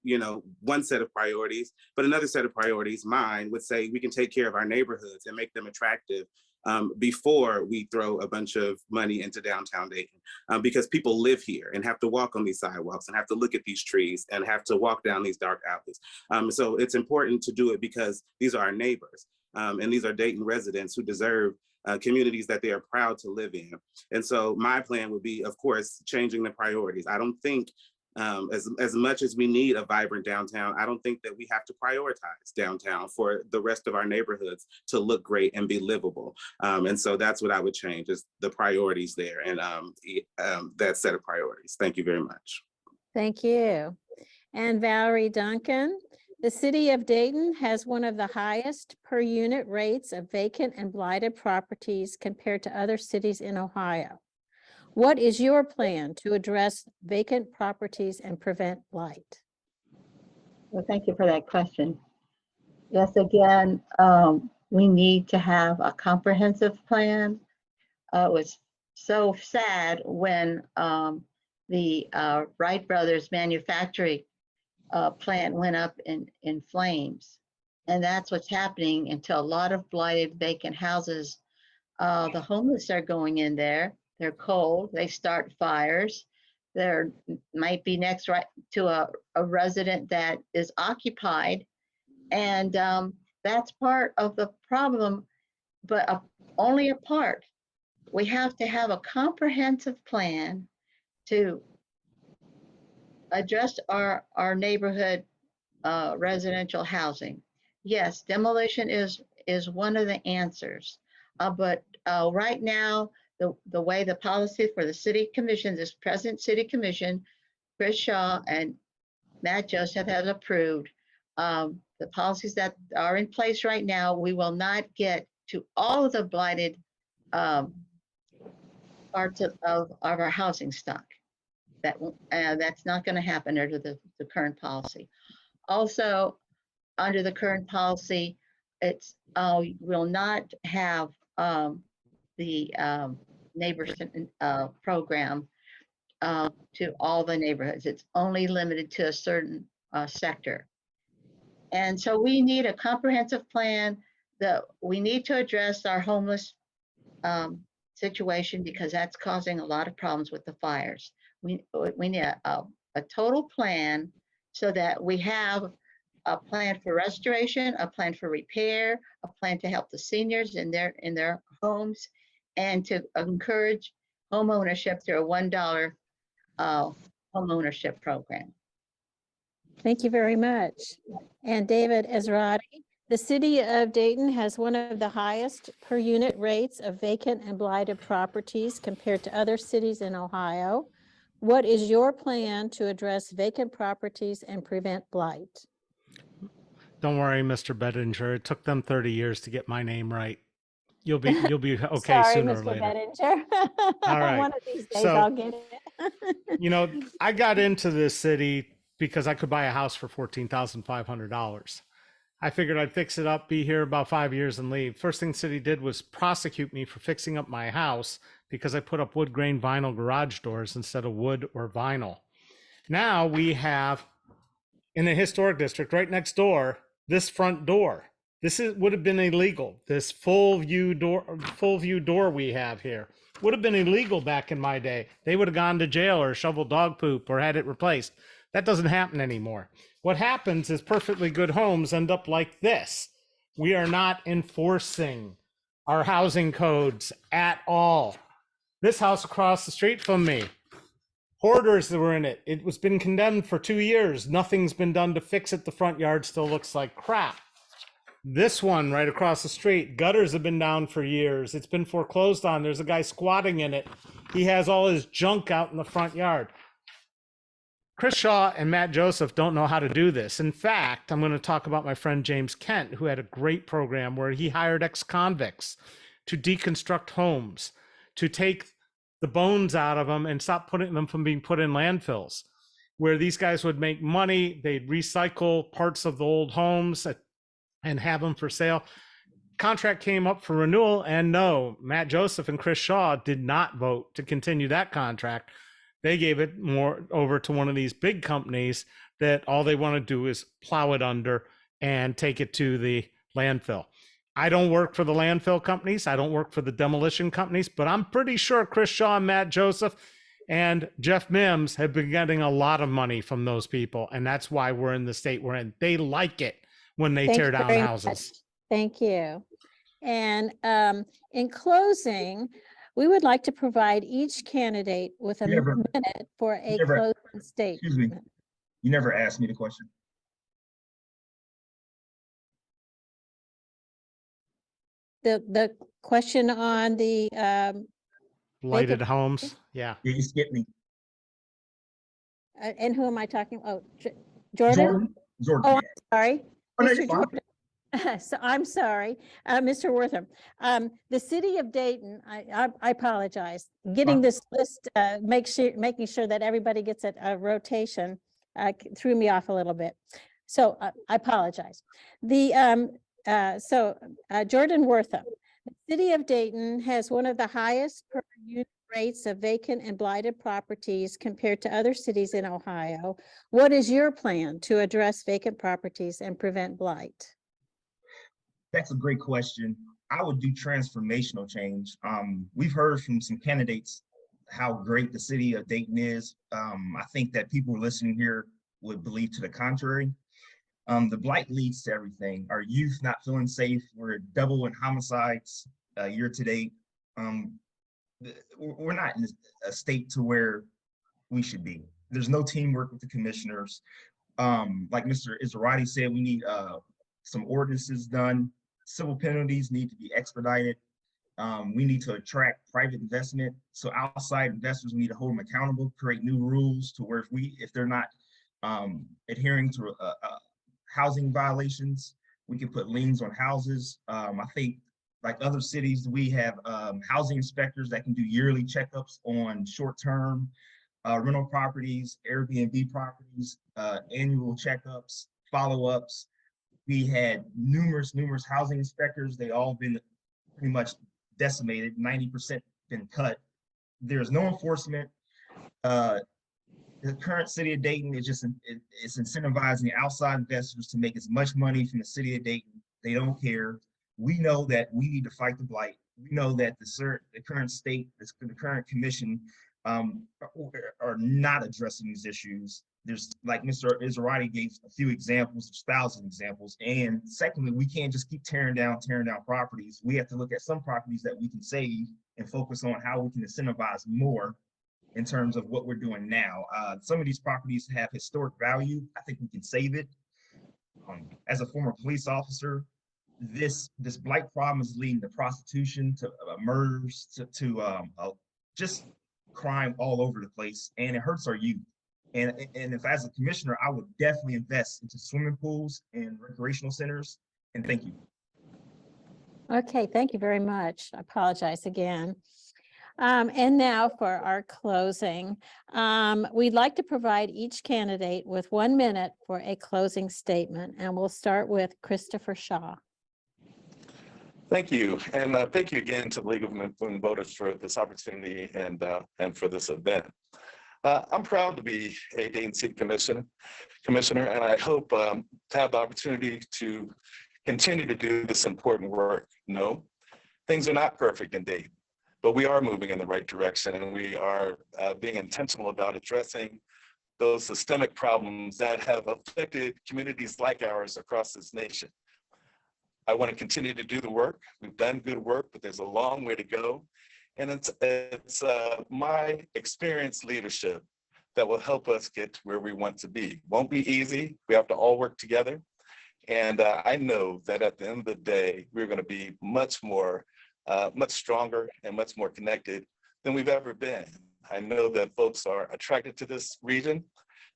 you know, one set of priorities, but another set of priorities, mine, would say we can take care of our neighborhoods and make them attractive before we throw a bunch of money into downtown Dayton, because people live here and have to walk on these sidewalks and have to look at these trees and have to walk down these dark alleys. So it's important to do it because these are our neighbors and these are Dayton residents who deserve communities that they are proud to live in. And so my plan would be, of course, changing the priorities. I don't think as much as we need a vibrant downtown, I don't think that we have to prioritize downtown for the rest of our neighborhoods to look great and be livable. And so that's what I would change, is the priorities there and that set of priorities. Thank you very much. Thank you. And Valerie Duncan, the city of Dayton has one of the highest per unit rates of vacant and blighted properties compared to other cities in Ohio. What is your plan to address vacant properties and prevent blight? Well, thank you for that question. Yes, again, we need to have a comprehensive plan. It was so sad when the Wright Brothers manufacturing plant went up in flames. And that's what's happening until a lot of blighted vacant houses. The homeless are going in there. They're cold, they start fires. There might be next right to a resident that is occupied. And that's part of the problem, but only a part. We have to have a comprehensive plan to address our neighborhood residential housing. Yes, demolition is one of the answers, but right now, the way the policy for the city commission, this present city commission, Chris Shaw and Matt Joseph have approved the policies that are in place right now. We will not get to all of the blighted parts of our housing stock. That's not going to happen under the current policy. Also, under the current policy, it's will not have the neighbors program to all the neighborhoods. It's only limited to a certain sector. And so we need a comprehensive plan that we need to address our homeless situation, because that's causing a lot of problems with the fires. We need a total plan so that we have a plan for restoration, a plan for repair, a plan to help the seniors in their homes, and to encourage home ownership through a $1 home ownership program. Thank you very much. And David Ezrati, the city of Dayton has one of the highest per unit rates of vacant and blighted properties compared to other cities in Ohio. What is your plan to address vacant properties and prevent blight? Don't worry, Mr. Bettinger. It took them 30 years to get my name right. You'll be okay Sorry, sooner Mr. or later. Bettinger. All right. One of these days So, I'll get it. You know, I got into this city because I could buy a house for $14,500. I figured I'd fix it up, be here about 5 years and leave. First thing the city did was prosecute me for fixing up my house because I put up wood grain vinyl garage doors instead of wood or vinyl. Now we have, in the historic district right next door, this front door. This would have been illegal. This full view door we have here would have been illegal back in my day. They would have gone to jail or shoveled dog poop or had it replaced. That doesn't happen anymore. What happens is perfectly good homes end up like this. We are not enforcing our housing codes at all. This house across the street from me, hoarders that were in it. It was been condemned for 2 years. Nothing's been done to fix it. The front yard still looks like crap. This one right across the street, gutters have been down for years. It's been foreclosed on. There's a guy squatting in it. He has all his junk out in the front yard. Chris Shaw and Matt Joseph don't know how to do this. In fact, I'm going to talk about my friend James Kent, who had a great program where he hired ex-convicts to deconstruct homes, to take the bones out of them and stop putting them from being put in landfills, where these guys would make money. They'd recycle parts of the old homes and have them for sale. Contract came up for renewal, and no, Matt Joseph and Chris Shaw did not vote to continue that contract. They gave it more over to one of these big companies that all they want to do is plow it under and take it to the landfill. I don't work for the landfill companies. I don't work for the demolition companies, but I'm pretty sure Chris Shaw and Matt Joseph and Jeff Mims have been getting a lot of money from those people. And that's why we're in the state we're in. They like it when they tear down houses. Thank you. And in closing, we would like to provide each candidate with a minute for a closing statement. Excuse me. You never asked me the question. The question on the Blighted homes. Yeah. Yeah, you skipped me. and who am I talking? Oh, Jordan? Jordan. Oh, I'm sorry. Oh, no, Mr. you're fine. Jordan. So I'm sorry, Mr. Wortham. The city of Dayton, I apologize, getting this list, making sure that everybody gets a rotation threw me off a little bit. So I apologize. Jordan Wortham, the city of Dayton has one of the highest per unit rates of vacant and blighted properties compared to other cities in Ohio. What is your plan to address vacant properties and prevent blight? That's a great question. I would do transformational change. We've heard from some candidates how great the city of Dayton is. I think that people listening here would believe to the contrary. The blight leads to everything. Our youth not feeling safe. We're double in homicides year to date. We're not in a state to where we should be. There's no teamwork with the commissioners. Like Mr. Israati said, we need some ordinances done. Civil penalties need to be expedited. We need to attract private investment. So outside investors, we need to hold them accountable, create new rules to where if they're not adhering to housing violations, we can put liens on houses. I think like other cities, we have housing inspectors that can do yearly checkups on short-term rental properties, Airbnb properties, annual checkups, follow-ups. We had numerous housing inspectors. They all been pretty much decimated, 90% been cut. There's no enforcement. The current city of Dayton is it's incentivizing outside investors to make as much money from the city of Dayton. They don't care. We know that we need to fight the blight. We know that the current state, the current commission are not addressing these issues. There's, like Mr. Israati gave a few examples, there's thousands of examples. And secondly, we can't just keep tearing down properties. We have to look at some properties that we can save and focus on how we can incentivize more in terms of what we're doing now. Some of these properties have historic value. I think we can save it. As a former police officer, this blight problem is leading to prostitution, to murders, to just crime all over the place, and it hurts our youth. And if as a commissioner, I would definitely invest into swimming pools and recreational centers. And thank you. Okay, thank you very much. I apologize again. And now for our closing. We'd like to provide each candidate with 1 minute for a closing statement, and we'll start with Christopher Shaw. Thank you. And thank you again to the League of Women Voters for this opportunity and for this event. I'm proud to be a Dayton City Commissioner, and I hope to have the opportunity to continue to do this important work. No, things are not perfect in Dayton, but we are moving in the right direction, and we are being intentional about addressing those systemic problems that have affected communities like ours across this nation. I want to continue to do the work. We've done good work, but there's a long way to go. And it's my experienced leadership that will help us get to where we want to be. Won't be easy. We have to all work together. And I know that at the end of the day, we're going to be much stronger and much more connected than we've ever been. I know that folks are attracted to this region.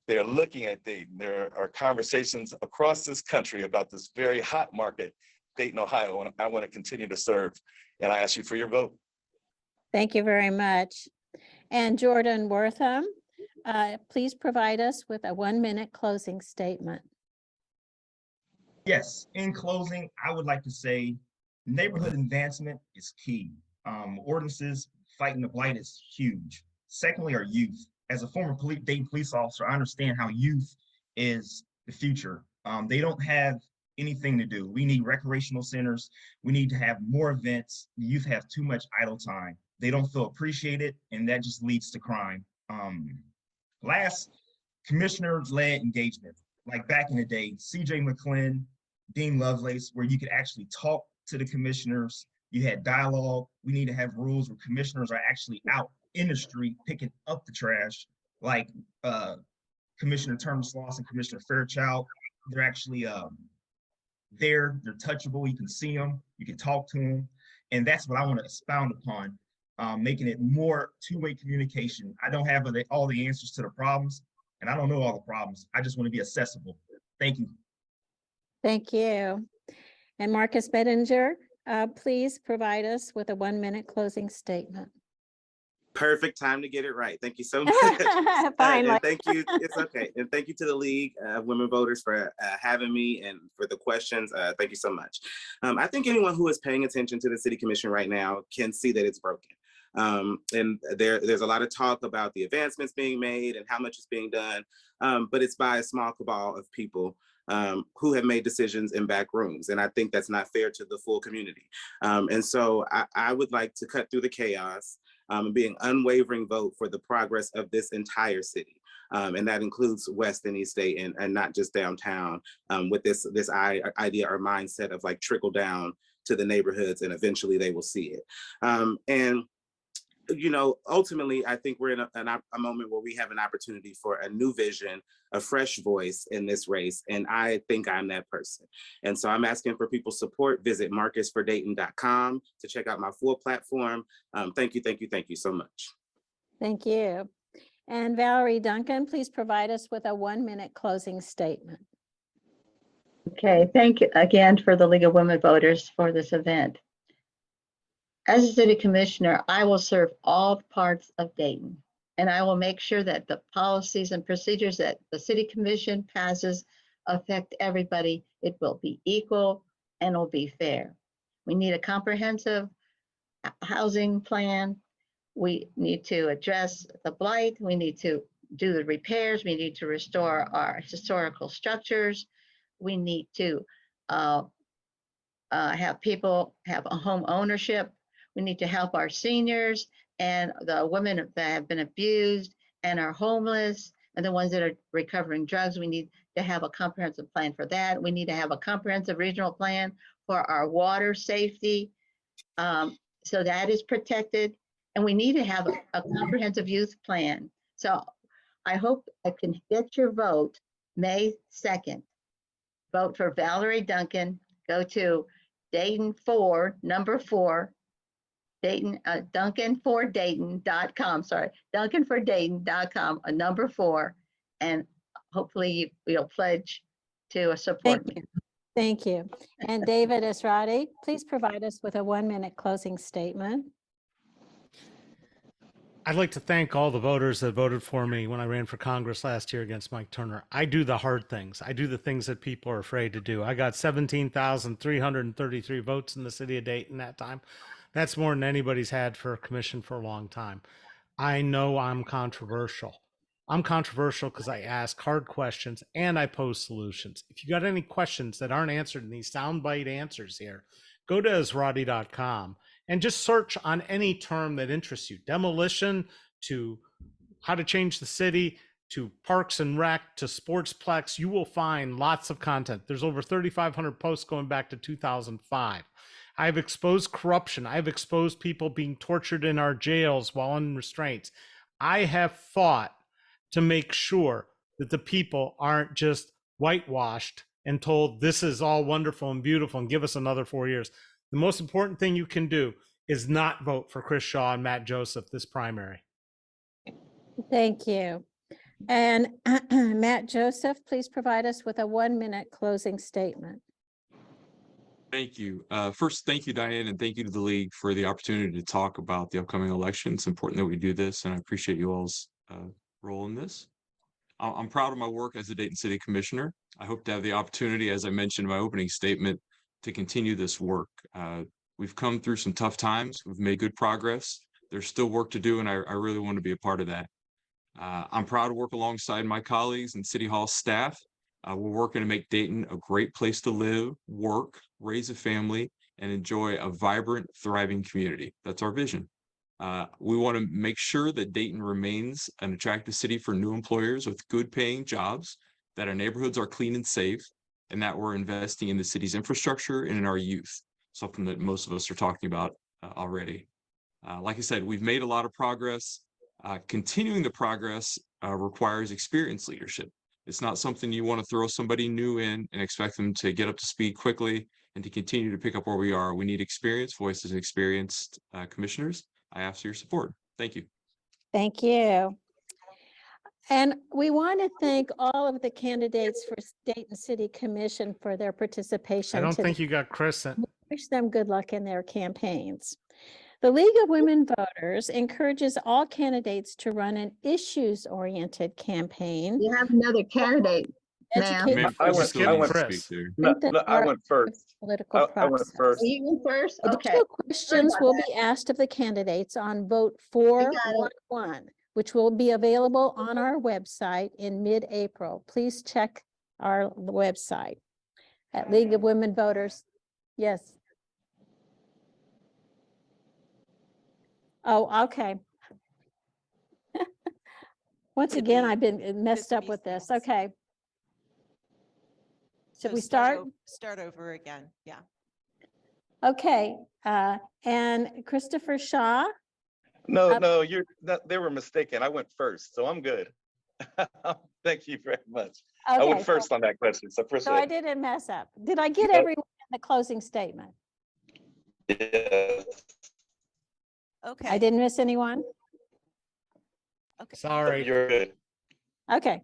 They're looking at Dayton. There are conversations across this country about this very hot market, Dayton, Ohio, and I want to continue to serve. And I ask you for your vote. Thank you very much. And Jordan Wortham, please provide us with a 1 minute closing statement. Yes, in closing, I would like to say neighborhood advancement is key. Ordinances fighting the blight is huge. Secondly, our youth. As a former Dayton police officer, I understand how youth is the future. They don't have anything to do. We need recreational centers. We need to have more events. The youth have too much idle time. They don't feel appreciated, and that just leads to crime. Last, commissioner-led engagement. Like back in the day, C.J. McClin, Dean Lovelace, where you could actually talk to the commissioners. You had dialogue. We need to have rules where commissioners are actually out in the street picking up the trash, like Commissioner Turner Sloss and Commissioner Fairchild. They're actually there, they're touchable, you can see them, you can talk to them. And that's what I want to expound upon, making it more two-way communication. I don't have all the answers to the problems, and I don't know all the problems. I just want to be accessible. Thank you. Thank you. And Marcus Bettinger, please provide us with a 1 minute closing statement. Perfect time to get it right. Thank you so much. Finally. And thank you. It's okay. And thank you to the League of Women Voters for having me and for the questions. Thank you so much. I think anyone who is paying attention to the City Commission right now can see that it's broken. And there's a lot of talk about the advancements being made and how much is being done, but it's by a small cabal of people who have made decisions in back rooms. And I think that's not fair to the full community. And so I would like to cut through the chaos and be an unwavering vote for the progress of this entire city. And that includes West and East Dayton and not just downtown, with this idea or mindset of like trickle down to the neighborhoods and eventually they will see it. And you know, ultimately, I think we're in a moment where we have an opportunity for a new vision, a fresh voice in this race. And I think I'm that person. And so I'm asking for people's support. Visit marcusfordayton.com to check out my full platform. Thank you so much. Thank you. And Valerie Duncan, please provide us with a 1 minute closing statement. Okay, thank you again for the League of Women Voters for this event. As a city commissioner, I will serve all parts of Dayton, and I will make sure that the policies and procedures that the city commission passes affect everybody. It will be equal and will be fair. We need a comprehensive housing plan. We need to address the blight. We need to do the repairs. We need to restore our historical structures. We need to have people have a home ownership. We need to help our seniors and the women that have been abused and are homeless and the ones that are recovering drugs. We need to have a comprehensive plan for that. We need to have a comprehensive regional plan for our water safety, so that is protected. And we need to have a comprehensive youth plan. So I hope I can get your vote May 2nd. Vote for Valerie Duncan. Go to Dayton 4, number 4, Dayton, Duncanfordayton.com, sorry, Duncanfordayton.com, number 4, and hopefully you'll pledge to support me. Thank you. And David Israedi, please provide us with a 1 minute closing statement. I'd like to thank all the voters that voted for me when I ran for Congress last year against Mike Turner. I do the hard things. I do the things that people are afraid to do. I got 17,333 votes in the city of Dayton that time. That's more than anybody's had for a commission for a long time. I know I'm controversial. I'm controversial because I ask hard questions and I pose solutions. If you got any questions that aren't answered in these soundbite answers here, go to Ezrati.com and just search on any term that interests you. Demolition to how to change the city to Parks and Rec to Sportsplex. You will find lots of content. There's over 3,500 posts going back to 2005. I've exposed corruption. I've exposed people being tortured in our jails while in restraints. I have fought to make sure that the people aren't just whitewashed and told this is all wonderful and beautiful and give us another 4 years. The most important thing you can do is not vote for Chris Shaw and Matt Joseph this primary. Thank you. And Matt Joseph, please provide us with a 1-minute closing statement. Thank you. First, thank you, Diane, and thank you to the league for the opportunity to talk about the upcoming election. It's important that we do this, and I appreciate you all's role in this. I'm proud of my work as the Dayton City Commissioner. I hope to have the opportunity, as I mentioned in my opening statement, to continue this work. We've come through some tough times. We've made good progress. There's still work to do, and I really want to be a part of that. I'm proud to work alongside my colleagues and City Hall staff. We're working to make Dayton a great place to live, work, raise a family, and enjoy a vibrant, thriving community. That's our vision. We want to make sure that Dayton remains an attractive city for new employers with good paying jobs, that our neighborhoods are clean and safe, and that we're investing in the city's infrastructure and in our youth, something that most of us are talking about already. Like I said, we've made a lot of progress. Continuing the progress requires experienced leadership. It's not something you want to throw somebody new in and expect them to get up to speed quickly and to continue to pick up where we are. We need experienced voices and experienced commissioners. I ask for your support. Thank you. Thank you. And we want to thank all of the candidates for Dayton City Commission for their participation. I don't today. think you got Chris in. Wish them good luck in their campaigns. The League of Women Voters encourages all candidates to run an issues-oriented campaign. You have another candidate, ma'am. Educate I voters went to Chris. strengthen I our went first. political I went process. first. You went first? Okay. Additional questions will be asked of the candidates on vote got it. 411, which will be available on our website in mid-April. Please check our website at League of Women Voters. Yes. Oh, okay. Once Could again, be- I've been messed could up be with this. things. Okay. So Should we start? Start over again. Yeah. Okay. And Christopher Shaw. No, they were mistaken. I went first, so I'm good. Thank you very much. I Okay, went first on that question, so appreciate so I it. didn't mess up. Did I get Yep. everyone in the closing statement? Yes. Okay. I didn't miss anyone? Okay. Sorry. You're good. Okay.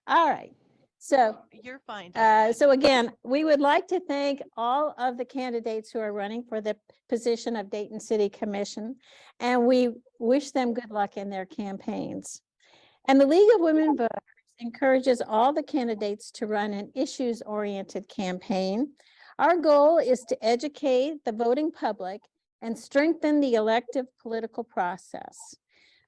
All right. So, You're fine. Diane. so again, we would like to thank all of the candidates who are running for the position of Dayton City Commission, and we wish them good luck in their campaigns. And the League of Women Voters encourages all the candidates to run an issues-oriented campaign. Our goal is to educate the voting public and strengthen the elective political process.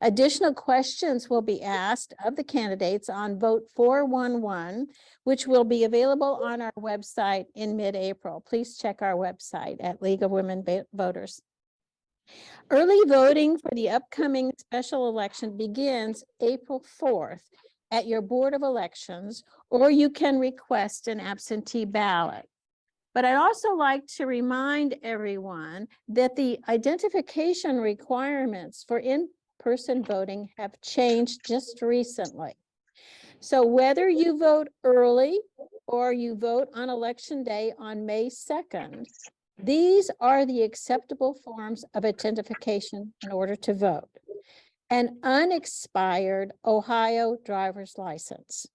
Additional questions will be asked of the candidates on vote 411, which will be available on our website in mid-April. Please check our website at League of Women Voters. Early voting for the upcoming special election begins April 4th at your Board of Elections, or you can request an absentee ballot. But I'd also like to remind everyone that the identification requirements for in-person voting have changed just recently. So whether you vote early or you vote on Election Day on May 2nd, these are the acceptable forms of identification in order to vote. An unexpired Ohio driver's license,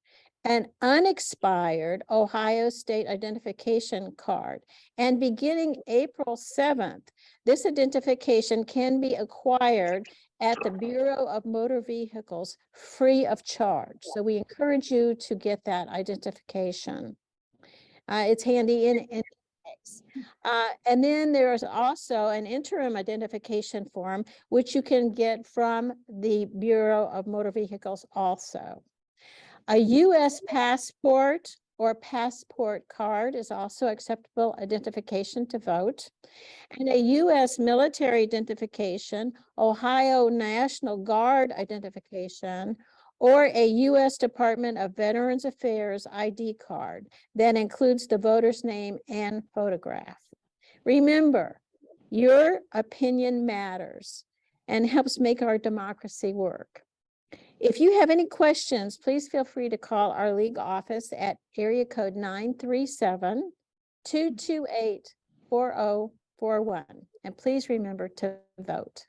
an unexpired Ohio state identification card, and beginning April 7th, this identification can be acquired at the Bureau of Motor Vehicles free of charge. So we encourage you to get that identification. It's handy in any case. And then there's also an interim identification form, which you can get from the Bureau of Motor Vehicles also. A U.S. passport or passport card is also acceptable identification to vote. And a U.S. military identification, Ohio National Guard identification, or a U.S. Department of Veterans Affairs ID card that includes the voter's name and photograph. Remember, your opinion matters and helps make our democracy work. If you have any questions, please feel free to call our league office at area code 937-228-4041. And please remember to vote.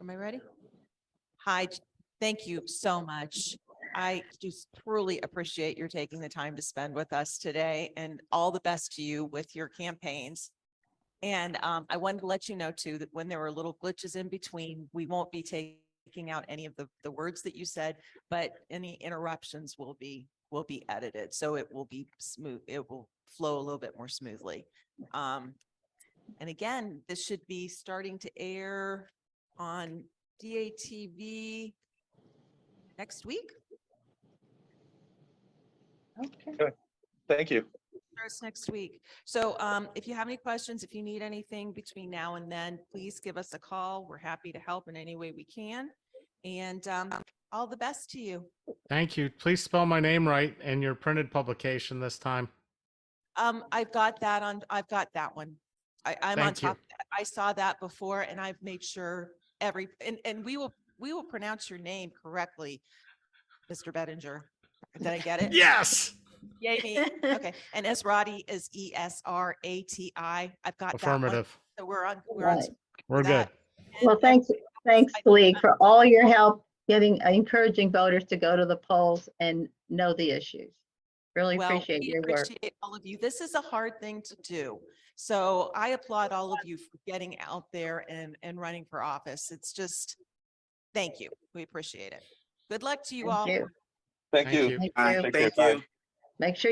Am I ready? Hi, thank you so much. I just truly appreciate your taking the time to spend with us today, and all the best to you with your campaigns. And I wanted to let you know too, that when there were little glitches in between, we won't be taking out any of the words that you said, but any interruptions will be edited. So it will be smooth. It will flow a little bit more smoothly. And again, this should be starting to air on DATV next week. Okay. Thank you. Starts next week. So if you have any questions, if you need anything between now and then, please give us a call. We're happy to help in any way we can. And all the best to you. Thank you. Please spell my name right in your printed publication this time. I've got that one. I'm on Thank you. top of that. I saw that before, and I've made sure and we will pronounce your name correctly, Mr. Bettinger. Did I get it? Yes. Yay me. Okay. And Esrati is Esrati. I've got Affirmative. that one. So we're on. Right. We're good. Well, thanks, League, for all your help encouraging voters to go to the polls and know the issues. Really appreciate we your work. appreciate all of you. This is a hard thing to do. So I applaud all of you for getting out there and running for office. It's just, thank you. We appreciate it. Good luck to you all. Thank you. Thank Thank you. you. Thank Bye. you. Thank you. Make sure you